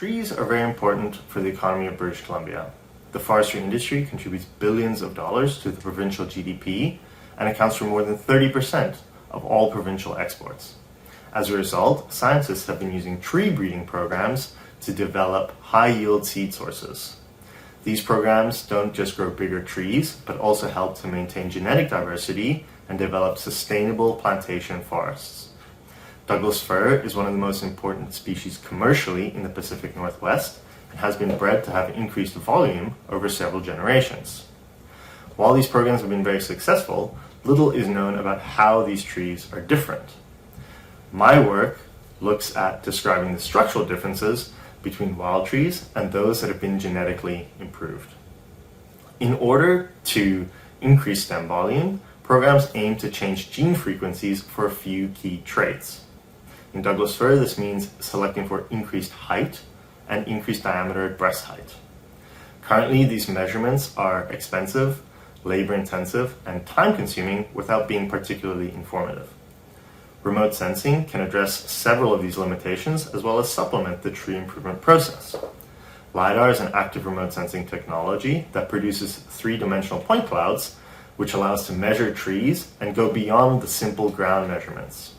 Trees are very important for the economy of British Columbia. The forestry industry contributes billions of dollars to the provincial GDP and accounts for more than 30% of all provincial exports. As a result, scientists have been using tree breeding programs to develop high-yield seed sources. These programs don't just grow bigger trees, but also help to maintain genetic diversity and develop sustainable plantation forests. Douglas fir is one of the most important species commercially in the Pacific Northwest and has been bred to have increased volume over several generations. While these programs have been very successful, little is known about how these trees are different. My work looks at describing the structural differences between wild trees and those that have been genetically improved. In order to increase stem volume, programs aim to change gene frequencies for a few key traits. In Douglas fir, this means selecting for increased height and increased diameter at breast height. Currently, these measurements are expensive, labor-intensive, and time-consuming without being particularly informative. Remote sensing can address several of these limitations as well as supplement the tree improvement process. LiDAR is an active remote sensing technology that produces three-dimensional point clouds, which allows to measure trees and go beyond the simple ground measurements.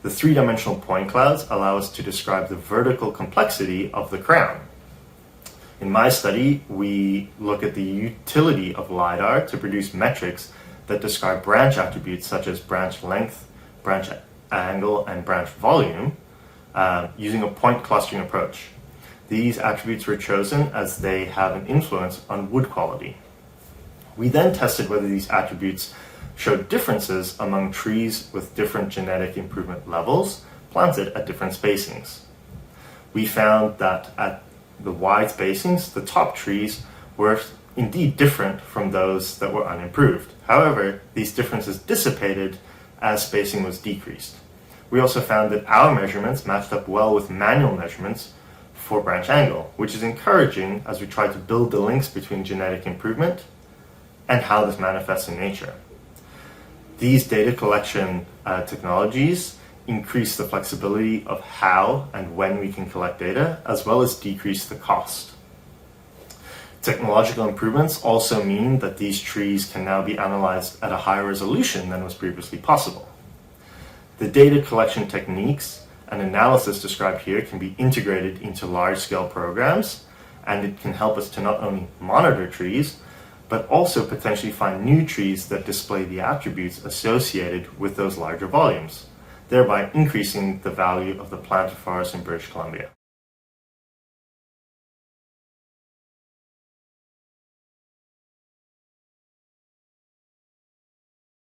The three-dimensional point clouds allow us to describe the vertical complexity of the crown. In my study, we look at the utility of LiDAR to produce metrics that describe branch attributes such as branch length, branch angle, and branch volume using a point clustering approach. These attributes were chosen as they have an influence on wood quality. We then tested whether these attributes showed differences among trees with different genetic improvement levels planted at different spacings. We found that at the wide spacings, the top trees were indeed different from those that were unimproved. However, these differences dissipated as spacing was decreased. We also found that our measurements matched up well with manual measurements for branch angle, which is encouraging as we try to build the links between genetic improvement and how this manifests in nature. These data collection technologies increase the flexibility of how and when we can collect data, as well as decrease the cost. Technological improvements also mean that these trees can now be analyzed at a higher resolution than was previously possible. The data collection techniques and analysis described here can be integrated into large-scale programs, and it can help us to not only monitor trees, but also potentially find new trees that display the attributes associated with those larger volumes, thereby increasing the value of the planted forest in British Columbia.